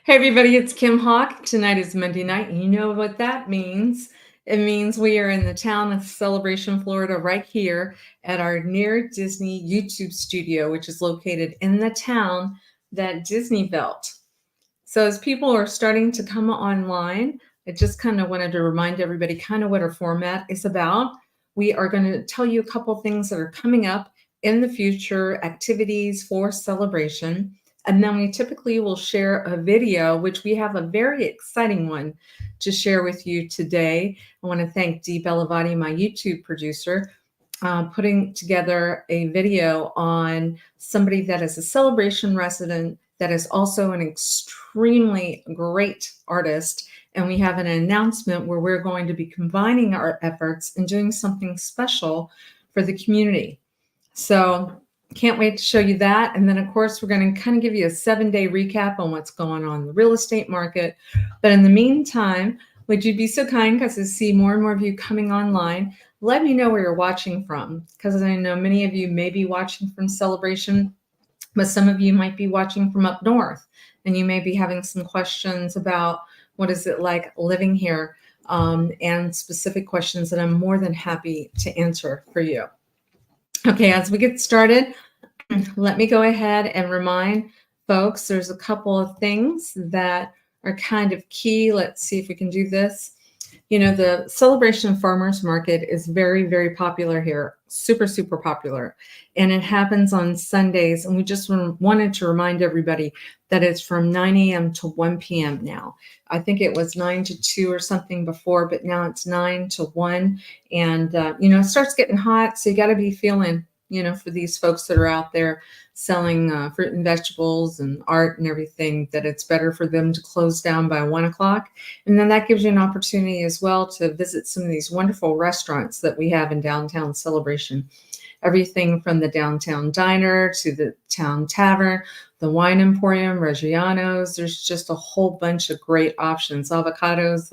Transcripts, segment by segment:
Hey everybody, it's Kim Hawk. Tonight is Monday night, and you know what that means. It means we are in the town of Celebration, Florida, right here at our Near Disney YouTube studio, which is located in the town that Disney built. So as people are starting to come online, I just kind of wanted to remind everybody kind of what our format is about. We are going to tell you a couple things that are coming up in the future, activities for Celebration. And then we typically will share a video, which we have a very exciting one to share with you today. I want to thank 𝐷𝐞𝐬𝐫, my YouTube producer, putting together a video on somebody that is a Celebration resident that is also an extremely great artist. And we have an announcement where we're going to be combining our efforts and doing something special for the community. So can't wait to show you that. And then, of course, we're going to kind of give you a 7-day recap on what's going on in the real estate market. But in the meantime, would you be so kind, because I see more and more of you coming online, let me know where you're watching from, because I know many of you may be watching from Celebration, but some of you might be watching from up north, and you may be having some questions about what is it like living here, and specific questions that I'm more than happy to answer for you. Okay, as we get started, let me go ahead and remind folks there's a couple of things that are kind of key. Let's see if we can do this. You know, the Celebration Farmers Market is very, very popular here, super, super popular. And it happens on Sundays. And we just wanted to remind everybody that it's from 9 a.m. to 1 p.m. now. I think it was 9 to 2 or something before, but now it's 9 to 1. And, you know, it starts getting hot. So you got to be feeling, you know, for these folks that are out there selling fruit and vegetables and art and everything, that it's better for them to close down by 1 o'clock. And then that gives you an opportunity as well to visit some of these wonderful restaurants that we have in downtown Celebration. Everything from the downtown diner to the town tavern, the wine emporium, Reggiano's. There's just a whole bunch of great options, avocados,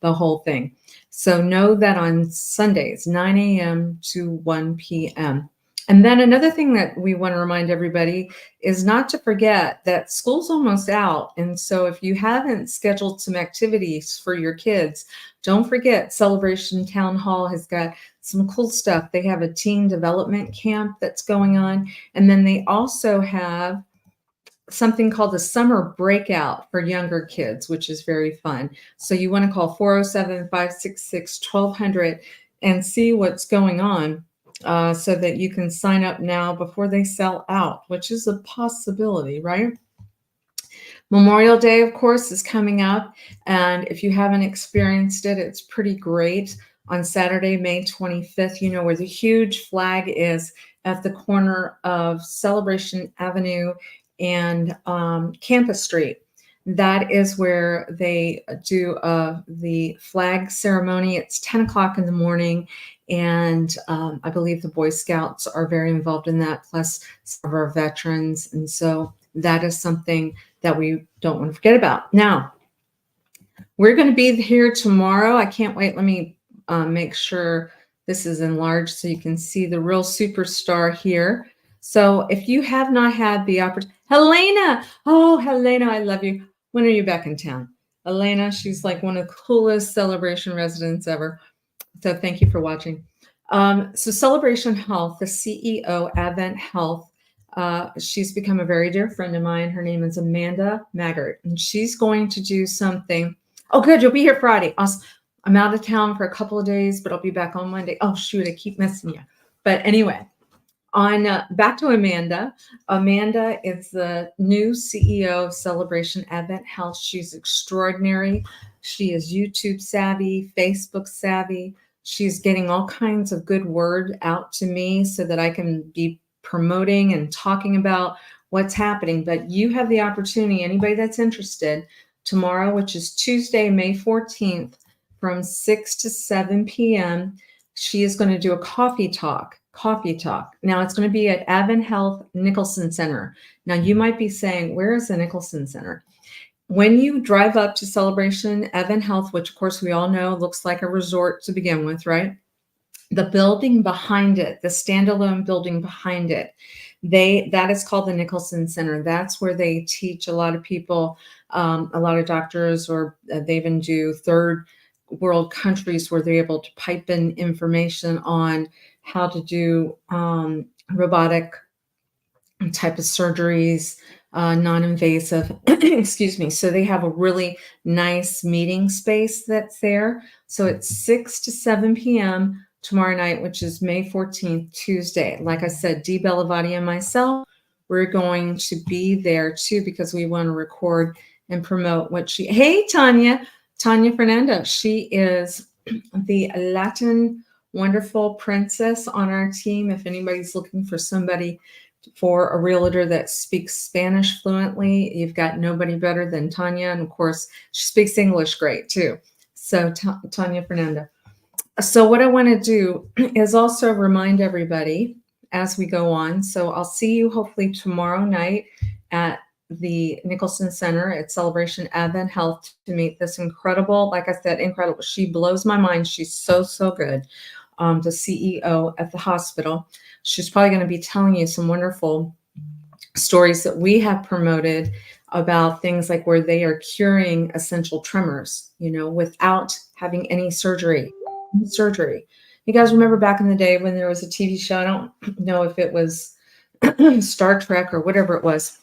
the whole thing. So know that on Sundays, 9 a.m. to 1 p.m. And then another thing that we want to remind everybody is not to forget that school's almost out. And so if you haven't scheduled some activities for your kids, don't forget Celebration Town Hall has got some cool stuff. They have a teen development camp that's going on. And then they also have something called the summer breakout for younger kids, which is very fun. So you want to call 407-566-1200 and see what's going on. So that you can sign up now before they sell out, which is a possibility, right? Memorial Day, of course, is coming up. And if you haven't experienced it, it's pretty great. On Saturday, May 25th, you know where the huge flag is at the corner of Celebration Avenue and Campus Street. That is where they do the flag ceremony. It's 10 o'clock in the morning. And I believe the Boy Scouts are very involved in that, plus some of our veterans. And so that is something that we don't want to forget about. Now, we're going to be here tomorrow. I can't wait. Let me make sure this is enlarged so you can see the real superstar here. So if you have not had the opportunity, Helena, oh, Helena, I love you. When are you back in town? Elena, she's like one of the coolest Celebration residents ever. So thank you for watching. So Celebration Health, the CEO, Advent Health, she's become a very dear friend of mine. Her name is Amanda Maggart, and she's going to do something. Oh, good. You'll be here Friday. Awesome. I'm out of town for a couple of days, but I'll be back on Monday. Oh, shoot. I keep missing you. But anyway, back to Amanda. Amanda is the new CEO of Celebration Advent Health. She's extraordinary. She is YouTube savvy, Facebook savvy. She's getting all kinds of good word out to me so that I can be promoting and talking about what's happening. But you have the opportunity, anybody that's interested, tomorrow, which is Tuesday, May 14th, from 6 to 7 p.m., she is going to do a coffee talk. Now, it's going to be at Advent Health Nicholson Center. Now, you might be saying, where is the Nicholson Center? When you drive up to Celebration Advent Health, which of course we all know looks like a resort to begin with, right? The building behind it, the standalone building behind it, That is called the Nicholson Center. That's where they teach a lot of people, a lot of doctors, or they even do third world countries where they're able to pipe in information on how to do robotic type of surgeries, non-invasive, excuse me. So they have a really nice meeting space that's there. So it's 6 to 7 p.m. tomorrow night, which is May 14th, Tuesday. Like I said, 𝐷𝐞𝐿𝐲 and myself, we're going to be there too, because we want to record and promote what hey, Tanya Fernando. She is the Latin wonderful princess on our team. If anybody's looking for somebody for a realtor that speaks Spanish fluently, you've got nobody better than Tanya. And of course, she speaks English great too. So Tanya Fernando. So what I want to do is also remind everybody as we go on. So I'll see you hopefully tomorrow night at the Nicholson Center at Celebration Advent Health to meet this incredible, like I said, incredible. She blows my mind. She's so good. The CEO at the hospital. She's probably going to be telling you some wonderful stories that we have promoted about things like where they are curing essential tremors, without having any surgery. You guys remember back in the day when there was a TV show? I don't know if it was Star Trek or whatever it was,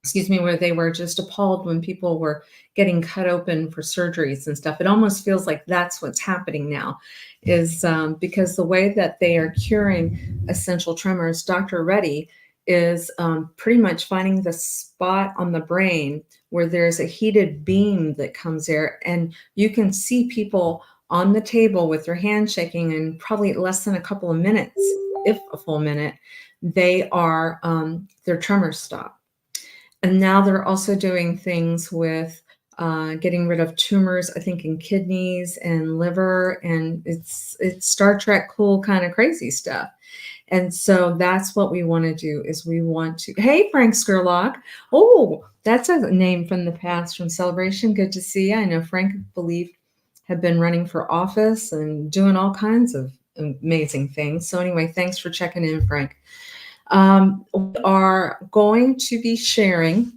excuse me, where they were just appalled when people were getting cut open for surgeries and stuff. It almost feels like that's what's happening now, is because the way that they are curing essential tremors, Dr. Reddy is pretty much finding the spot on the brain where there's a heated beam that comes there, and you can see people on the table with their hand shaking, and probably less than a couple of minutes, if a full minute, they are their tremors stop. And now they're also doing things with getting rid of tumors, I think, in kidneys and liver, and it's Star Trek cool kind of crazy stuff. And so that's what we want to do, is we want to, hey, Frank Skurlock. Oh, that's a name from the past from Celebration. Good to see you. I know Frank, I believe, had been running for office and doing all kinds of amazing things. So anyway, thanks for checking in, Frank. We are going to be sharing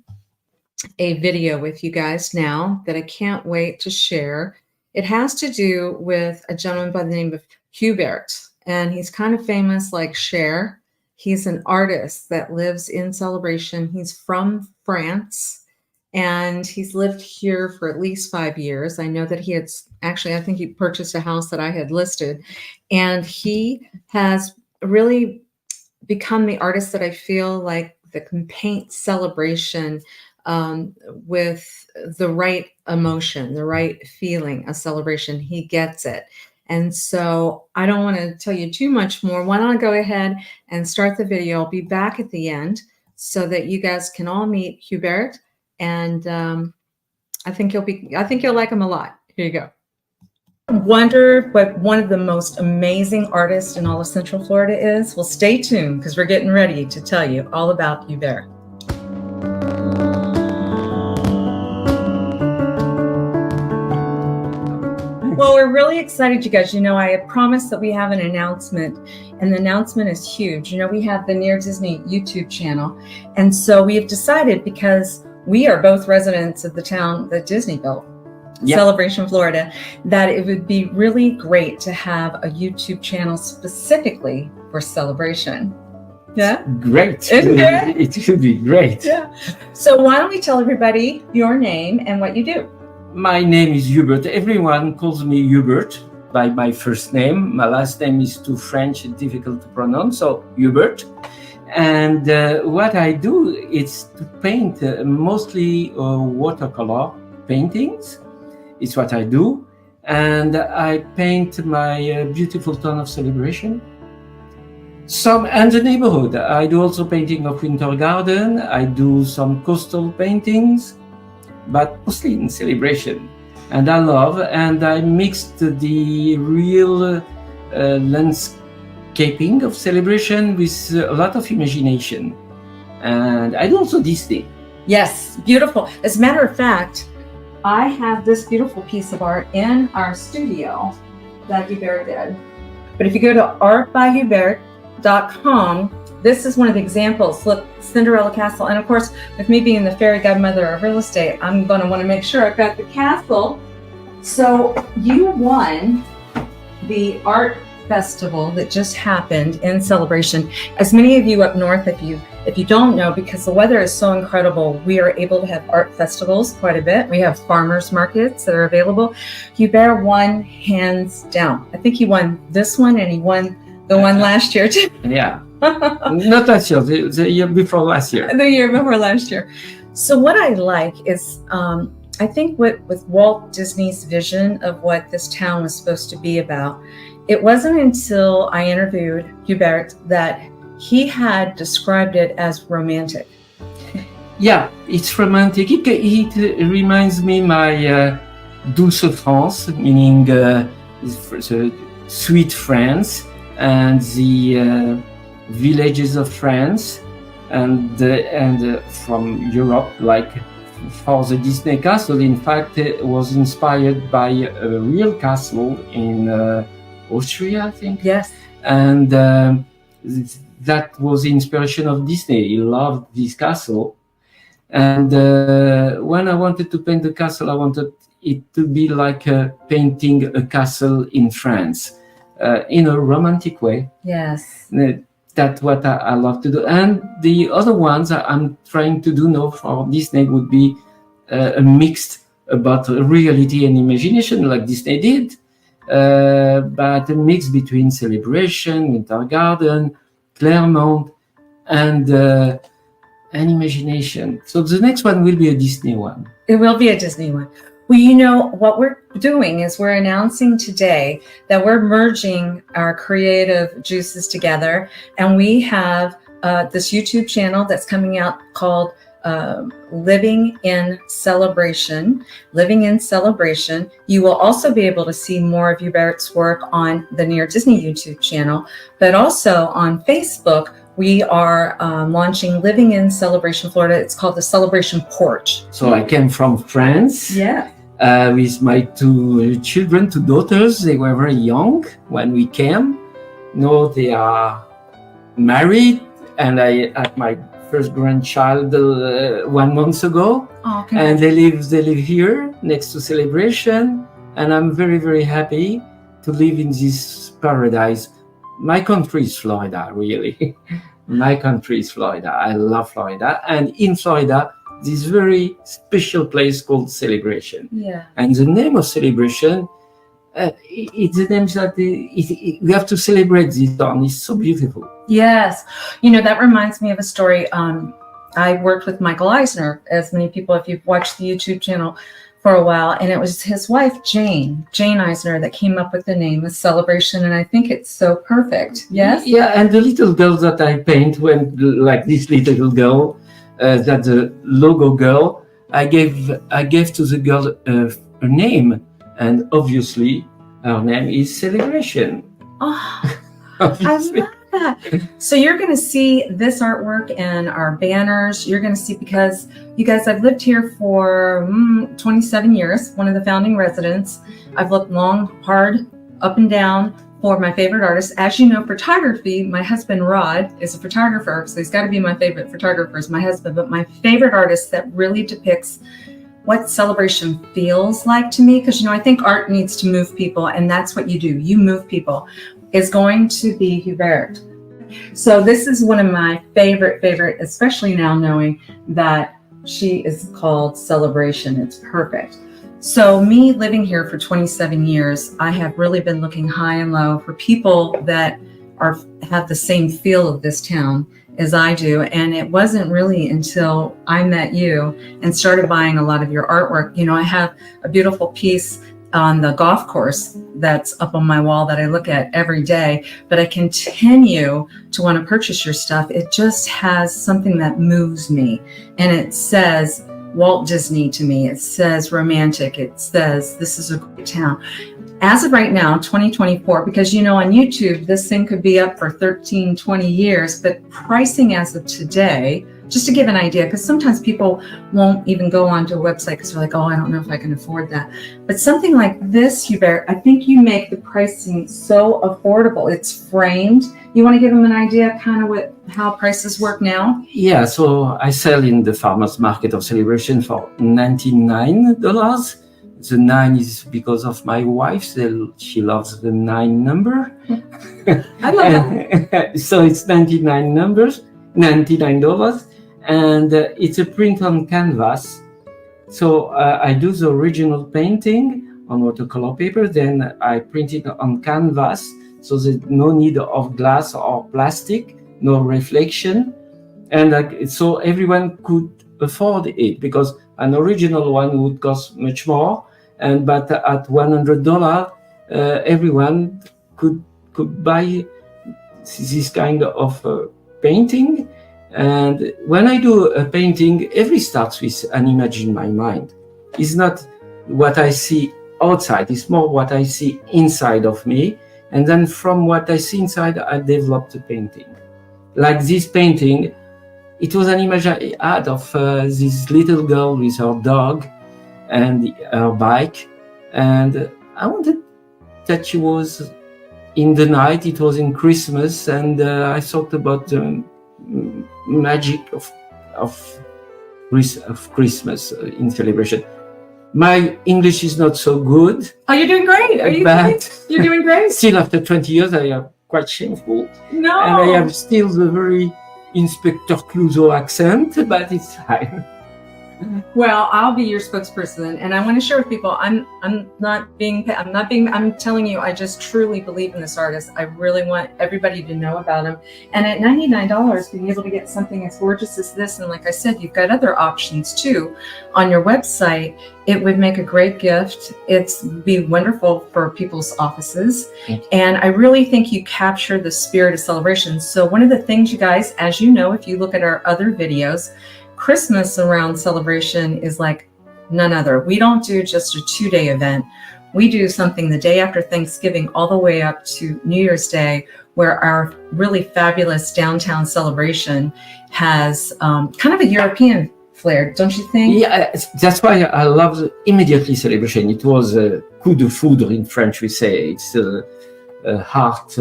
a video with you guys now that I can't wait to share. It has to do with a gentleman by the name of Hubert, and he's kind of famous like Cher. He's an artist that lives in Celebration. He's from France, and he's lived here for at least 5 years. I know that he had actually, I think he purchased a house that I had listed, and he has really become the artist that I feel like that can paint Celebration with the right emotion, the right feeling of Celebration. He gets it. And so I don't want to tell you too much more. Why don't I go ahead and start the video? I'll be back at the end so that you guys can all meet Hubert. And I think you'll like him a lot. Here you go. Wonder what one of the most amazing artists in all of Central Florida is? Well, stay tuned, because we're getting ready to tell you all about Hubert. Well, we're really excited, you guys. I had promised that we have an announcement, and the announcement is huge. We have the Near Disney YouTube channel, and so we have decided, because we are both residents of the town that Disney built, Celebration, Florida, that it would be really great to have a YouTube channel specifically for Celebration. Yeah? Great. Isn't it? It would be great. Yeah. So why don't we tell everybody your name and what you do? My name is Hubert. Everyone calls me Hubert by my first name. My last name is too French and difficult to pronounce, so Hubert. And what I do is to paint mostly watercolor paintings. It's what I do. And I paint my beautiful town of Celebration. Some and the neighborhood. I do also painting of winter garden. I do some coastal paintings, but mostly in Celebration. And I mixed the real landscaping of Celebration with a lot of imagination. And I do also Disney. Yes, beautiful. As a matter of fact, I have this beautiful piece of art in our studio that Hubert did. But if you go to artbyhubert.com, this is one of the examples. Look, Cinderella Castle. And of course, with me being the fairy godmother of real estate, I'm going to want to make sure I've got the castle. So you won the art festival that just happened in Celebration. As many of you up north, if you don't know, because the weather is so incredible, we are able to have art festivals quite a bit. We have farmers markets that are available. Hubert won hands down. I think he won this one and he won the one last year too. Yeah. Not last year, the year before last year. The year before last year. So what I like is, I think with Walt Disney's vision of what this town was supposed to be about, it wasn't until I interviewed Hubert that he had described it as romantic. Yeah, it's romantic. It reminds me my douce France, meaning the sweet France, and the villages of France, and from Europe, like for the Disney castle. In fact, it was inspired by a real castle in Austria, I think. Yes. And that was the inspiration of Disney. He loved this castle. And when I wanted to paint the castle, I wanted it to be like painting a castle in France in a romantic way. Yes. That's what I love to do. And the other ones I'm trying to do now for Disney would be a mixed about reality and imagination, like Disney did, but a mix between Celebration, Winter Garden, Claremont, and imagination. So the next one will be a Disney one. It will be a Disney one. Well, you know, what we're doing is we're announcing today that we're merging our creative juices together, and we have this YouTube channel that's coming out called Living in Celebration. Living in Celebration. You will also be able to see more of Hubert's work on the Near Disney YouTube channel, but also on Facebook. We are launching Living in Celebration, Florida. It's called the Celebration Porch. So I came from France. Yeah. With my two daughters. They were very young when we came. Now they are married, and I had my first grandchild 1 month ago. Oh, okay. And they live here next to Celebration, and I'm very, very happy to live in this paradise. My country is Florida, really. My country is Florida. I love Florida, and in Florida, this very special place called Celebration. Yeah. And the name of Celebration, it's the name that we have to celebrate this town. It's so beautiful. Yes. You know, that reminds me of a story. I worked with Michael Eisner, as many people, if you've watched the YouTube channel for a while, and it was his wife, Jane Eisner, that came up with the name of Celebration, and I think it's so perfect. Yes? Yeah, and the little girl that I paint, like this little girl, that the logo girl, I gave to the girl a name, and obviously her name is Celebration. Oh, I love that. So you're going to see this artwork and our banners. You're going to see, because you guys, I've lived here for 27 years, one of the founding residents. I've looked long, hard, up and down for my favorite artist. As you know, photography, my husband Rod is a photographer, so he's got to be my favorite photographer, is my husband. But my favorite artist that really depicts what Celebration feels like to me, because, you know, I think art needs to move people, and that's what you do. You move people, is going to be Hubert. So this is one of my favorite, especially now knowing that she is called Celebration. It's perfect. So me living here for 27 years, I have really been looking high and low for people that have the same feel of this town as I do. And it wasn't really until I met you and started buying a lot of your artwork. You know, I have a beautiful piece on the golf course that's up on my wall that I look at every day, but I continue to want to purchase your stuff. It just has something that moves me, and it says Walt Disney to me. It says romantic. It says this is a great town. As of right now, 2024, because, you know, on YouTube, this thing could be up for 13, 20 years, but pricing as of today, just to give an idea, because sometimes people won't even go onto a website because they're like, oh, I don't know if I can afford that. But something like this, Hubert, I think you make the pricing so affordable. It's framed. You want to give them an idea kind of how prices work now? Yeah, so I sell in the farmers market of Celebration for $99. The 9 is because of my wife. She loves the 9 number. I love that. So it's $99, and it's a print on canvas. So I do the original painting on watercolor paper, then I print it on canvas, so there's no need of glass or plastic, no reflection, and so everyone could afford it, because an original one would cost much more, but at $100, everyone could buy this kind of painting. And when I do a painting, every starts with an image in my mind. It's not what I see outside, it's more what I see inside of me. And then from what I see inside, I develop the painting. Like this painting, it was an image I had of this little girl with her dog and her bike. And I wanted that she was in the night, it was in Christmas, and I thought about the magic of Christmas in Celebration. My English is not so good. Oh, you're doing great. Are you but You're doing great. Still, after 20 years, I am quite shameful. No. And I have still the very Inspector Clouseau accent, but it's fine. Well, I'll be your spokesperson, and I want to share with people. I'm telling you, I just truly believe in this artist. I really want everybody to know about him. And at $99, being able to get something as gorgeous as this, and like I said, you've got other options too on your website. It would make a great gift. It's be wonderful for people's offices. And I really think you capture the spirit of celebration. So one of the things, you guys, as you know, if you look at our other videos, Christmas around Celebration is like none other. We don't do just a 2-day event. We do something the day after Thanksgiving all the way up to New Year's Day, where our really fabulous downtown Celebration has kind of a European flair, don't you think? Yeah, that's why I love the immediately Celebration. It was a coup de foudre in French, we say. It's a heart,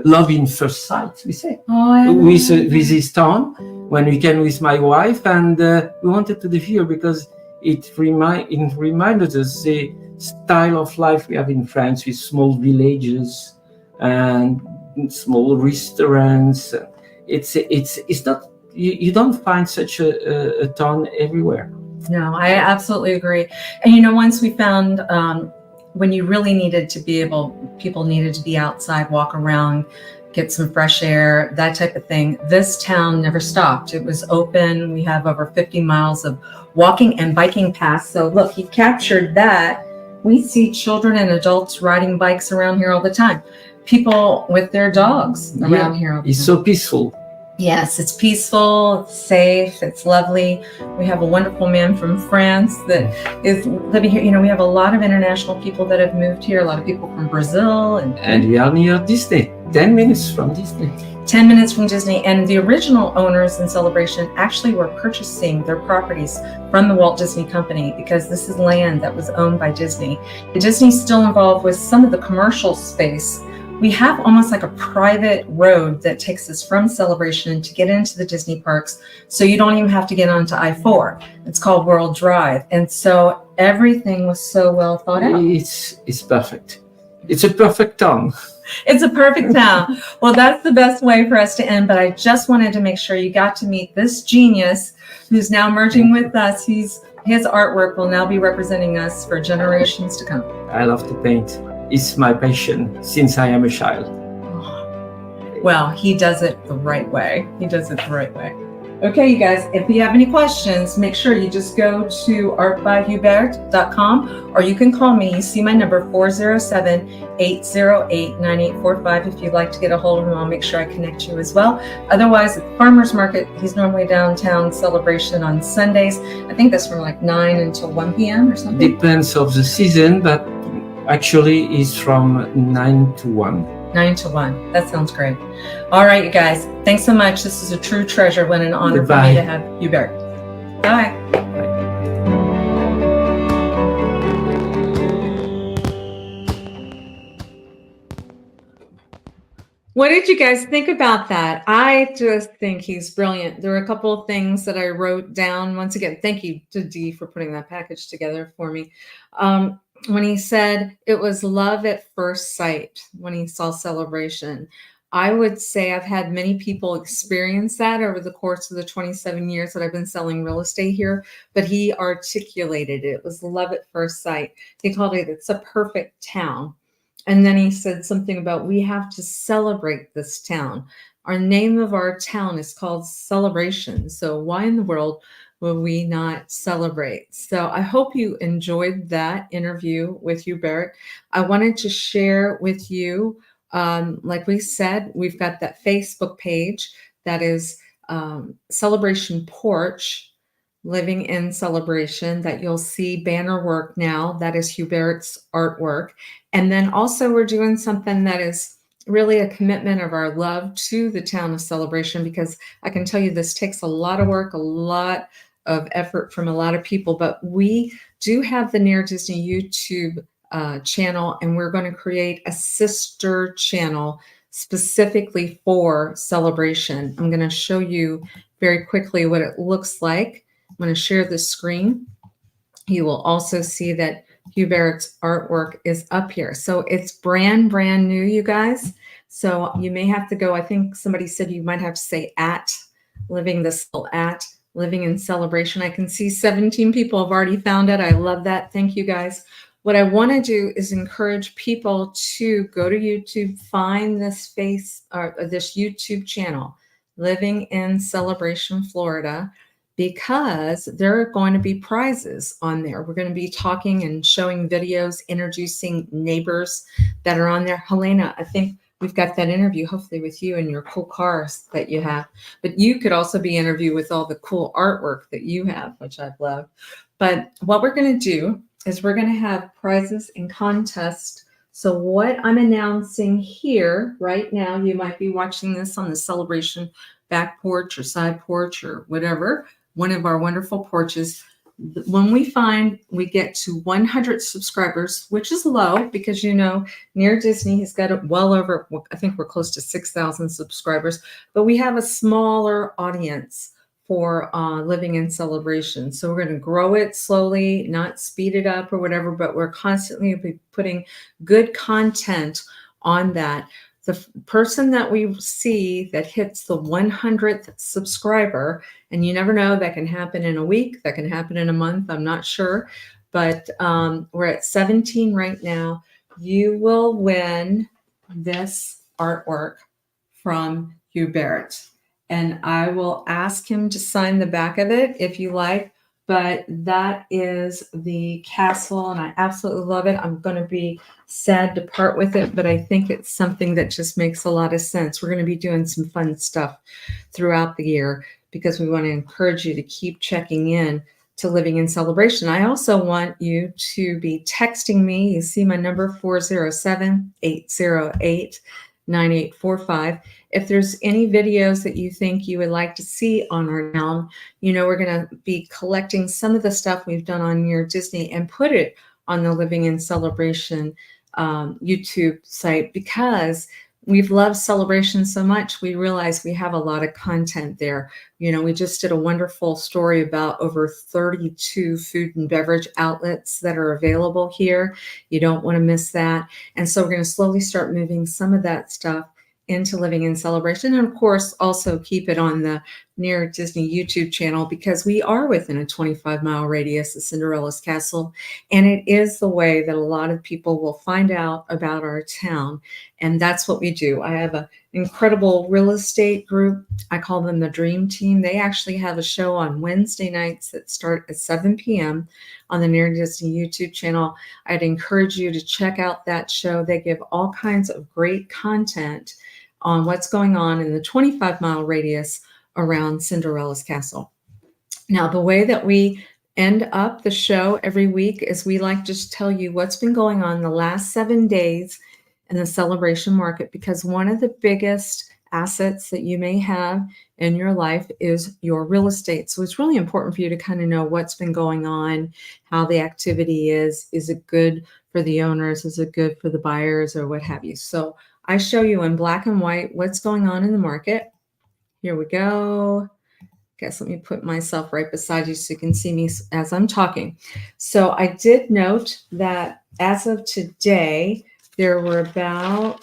love in first sight, we say. Oh, with this town, when we came with my wife, and we wanted to live here because it reminded us the style of life we have in France, with small villages and small restaurants. It's not, you don't find such a town everywhere. No, I absolutely agree. And once we found when you really needed to be people needed to be outside, walk around, get some fresh air, that type of thing. This town never stopped. It was open. We have over 50 miles of walking and biking paths. So look, he captured that. We see children and adults riding bikes around here all the time. People with their dogs around here all the time. It's so peaceful. Yes, it's peaceful, it's safe, it's lovely. We have a wonderful man from France that is living here. We have a lot of international people that have moved here, a lot of people from Brazil. And we are near Disney, 10 minutes from Disney. 10 minutes from Disney. And the original owners in Celebration actually were purchasing their properties from the Walt Disney Company, because this is land that was owned by Disney. Disney's still involved with some of the commercial space. We have almost like a private road that takes us from Celebration to get into the Disney parks. So you don't even have to get onto I-4. It's called World Drive. And so everything was so well thought out. It's perfect. It's a perfect town. It's a perfect town. Well, that's the best way for us to end. But I just wanted to make sure you got to meet this genius who's now merging with us. His artwork will now be representing us for generations to come. I love to paint. It's my passion since I am a child. Well, he does it the right way. He does it the right way. Okay, you guys, if you have any questions, make sure you just go to artbyhubert.com, or you can call me. You see my number, 407-808-9845. If you'd like to get a hold of him, I'll make sure I connect you as well. Otherwise, at the farmer's market, he's normally downtown Celebration on Sundays. I think that's from like 9 until 1 p.m. or something. Depends of the season, but actually it's from 9 to 1. 9 to 1. That sounds great. All right, you guys. Thanks so much. This is a true treasure. What an honor for me to have Hubert. Bye. What did you guys think about that? I just think he's brilliant. There are a couple of things that I wrote down. Once again, thank you to Dee for putting that package together for me. When he said it was love at first sight when he saw Celebration, I would say I've had many people experience that over the course of the 27 years that I've been selling real estate here, but he articulated it. It was love at first sight. He called it, it's a perfect town. And then he said something about we have to celebrate this town. Our name of our town is called Celebration. So why in the world would we not celebrate? So I hope you enjoyed that interview with Hubert. I wanted to share with you, like we said, we've got that Facebook page that is Celebration Porch, Living in Celebration, that you'll see banner work now. That is Hubert's artwork. And then also we're doing something that is really a commitment of our love to the town of Celebration, because I can tell you this takes a lot of work, a lot of effort from a lot of people, but we do have the Near Disney YouTube channel, and we're going to create a sister channel specifically for Celebration. I'm going to show you very quickly what it looks like. I'm going to share the screen. You will also see that Hubert's artwork is up here. So it's brand new, you guys. So you may have to go, I think somebody said you might have to say at Living in Celebration. I can see 17 people have already found it. I love that. Thank you guys. What I want to do is encourage people to go to YouTube, find this this YouTube channel, Living in Celebration, Florida, because there are going to be prizes on there. We're going to be talking and showing videos, introducing neighbors that are on there. Helena, I think we've got that interview hopefully with you and your cool cars that you have. But you could also be interviewed with all the cool artwork that you have, which I've loved. But what we're going to do is we're going to have prizes and contests. So what I'm announcing here right now, you might be watching this on the Celebration back porch or side porch or whatever, one of our wonderful porches. When we get to 100 subscribers, which is low because, you know, Near Disney has got it well over, I think we're close to 6,000 subscribers, but we have a smaller audience for Living in Celebration. So we're going to grow it slowly, not speed it up or whatever, but we're constantly be putting good content on that. The person that we see that hits the 100th subscriber, and you never know, that can happen in a week, that can happen in a month, I'm not sure, but we're at 17 right now. You will win this artwork from Hubert, and I will ask him to sign the back of it if you like. But that is the castle, and I absolutely love it. I'm going to be sad to part with it, but I think it's something that just makes a lot of sense. We're going to be doing some fun stuff throughout the year because we want to encourage you to keep checking in to Living in Celebration. I also want you to be texting me. You see my number, 407-808-9845. If there's any videos that you think you would like to see on our town, you know, we're going to be collecting some of the stuff we've done on Near Disney and put it on the Living in Celebration YouTube site, because we've loved Celebration so much. We realize we have a lot of content there. You know, we just did a wonderful story about over 32 food and beverage outlets that are available here. You don't want to miss that. And so we're going to slowly start moving some of that stuff into Living in Celebration, and of course also keep it on the Near Disney YouTube channel, because we are within a 25-mile radius of Cinderella's Castle, and it is the way that a lot of people will find out about our town. And that's what we do. I have an incredible real estate group. I call them the Dream Team. They actually have a show on Wednesday nights that start at 7 p.m. on the Near Disney YouTube channel. I'd encourage you to check out that show. They give all kinds of great content on what's going on in the 25-mile radius around Cinderella's Castle. Now, the way that we end up the show every week is we like to just tell you what's been going on the last 7 days in the celebration market, because one of the biggest assets that you may have in your life is your real estate. So it's really important for you to kind of know what's been going on, how the activity is. Is it good for the owners? Is it good for the buyers, or what have you? So I show you in black and white what's going on in the market. Here we go. Guess let me put myself right beside you so you can see me as I'm talking. So I did note that as of today, there were about,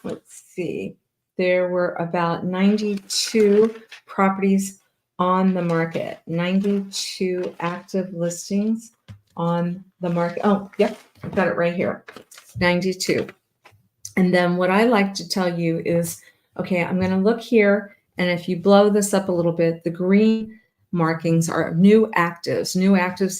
let's see, there were about 92 properties on the market, 92 active listings on the market. Oh, yep, I've got it right here, 92. And then what I like to tell you is, okay, I'm going to look here. And if you blow this up a little bit, the green markings are new actives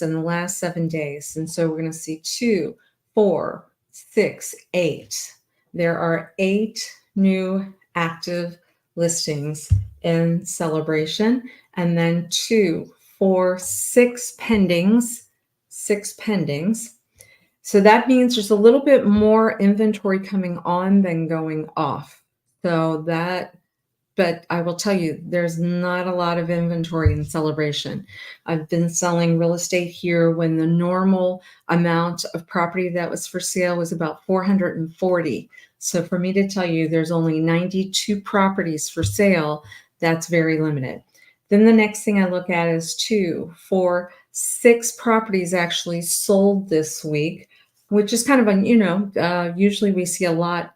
in the last 7 days. And so we're going to see 2, 4, 6, 8. There are 8 new active listings in celebration, and then 2, 4, 6 pendings, 6 pendings. So that means there's a little bit more inventory coming on than going off. So that, but I will tell you, there's not a lot of inventory in celebration. I've been selling real estate here when the normal amount of property that was for sale was about 440. So for me to tell you there's only 92 properties for sale, that's very limited. Then the next thing I look at is 2, 4, 6 properties actually sold this week, which is kind of usually we see a lot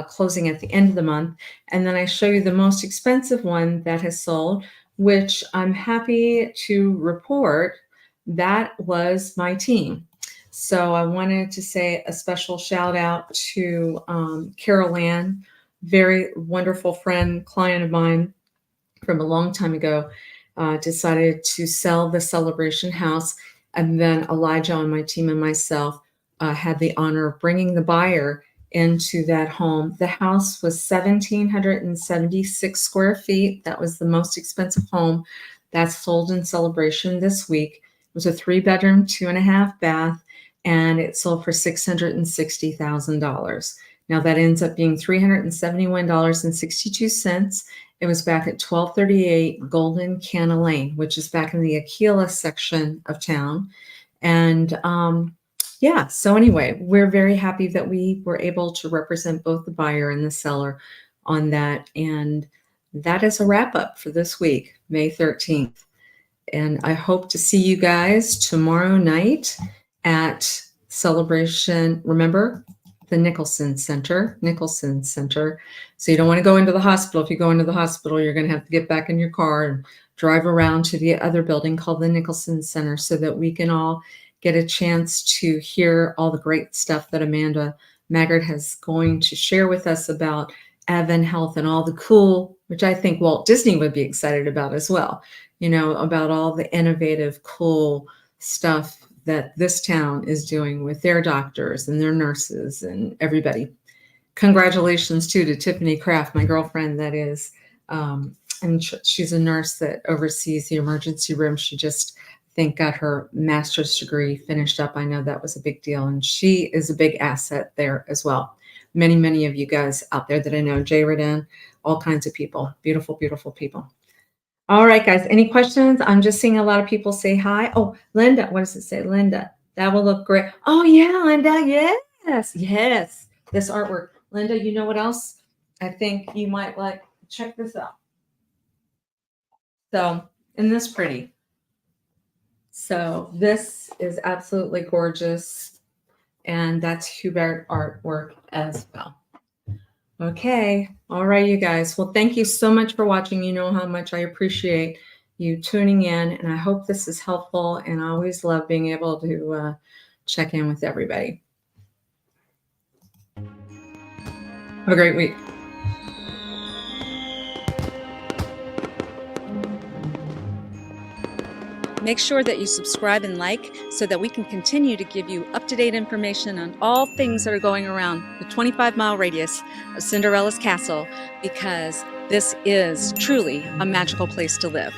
closing at the end of the month. And then I show you the most expensive one that has sold, which I'm happy to report that was my team. So I wanted to say a special shout out to Carol Ann, very wonderful friend, client of mine from a long time ago, decided to sell the celebration house. And then Elijah on my team and myself had the honor of bringing the buyer into that home. The house was 1,776 square feet. That was the most expensive home that's sold in celebration this week. It was a 3-bedroom, 2.5 bath, and it sold for $660,000. Now that ends up being $371.62. It was back at 1238 Golden Canna Lane, which is back in the Aquila section of town. And yeah, so anyway, we're very happy that we were able to represent both the buyer and the seller on that. And that is a wrap up for this week, May 13th. And I hope to see you guys tomorrow night at Celebration. Remember, the Nicholson Center. So you don't want to go into the hospital. If you go into the hospital, you're going to have to get back in your car and drive around to the other building called the Nicholson Center so that we can all get a chance to hear all the great stuff that Amanda Maggard has going to share with us about Advent Health and all the cool, which I think Walt Disney would be excited about as well, about all the innovative, cool stuff that this town is doing with their doctors and their nurses and everybody. Congratulations too to Tiffany Kraft, my girlfriend that is, and she's a nurse that oversees the emergency room. She just, I think, got her master's degree finished up. I know that was a big deal, and she is a big asset there as well. Many, many of you guys out there that I know, Jay Redden, all kinds of people, beautiful, beautiful people. All right, guys, any questions? I'm just seeing a lot of people say hi. Oh, Linda, what does it say? Linda, that will look great. Oh, yeah, Linda, yes, this artwork. Linda, you know what else? I think you might like, check this out. So, isn't this pretty? So this is absolutely gorgeous. And that's Hubert artwork as well. Okay. All right, you guys. Well, thank you so much for watching. You know how much I appreciate you tuning in, and I hope this is helpful. And I always love being able to check in with everybody. Have a great week. Make sure that you subscribe and like so that we can continue to give you up-to-date information on all things that are going around the 25-mile radius of Cinderella's castle, because this is truly a magical place to live.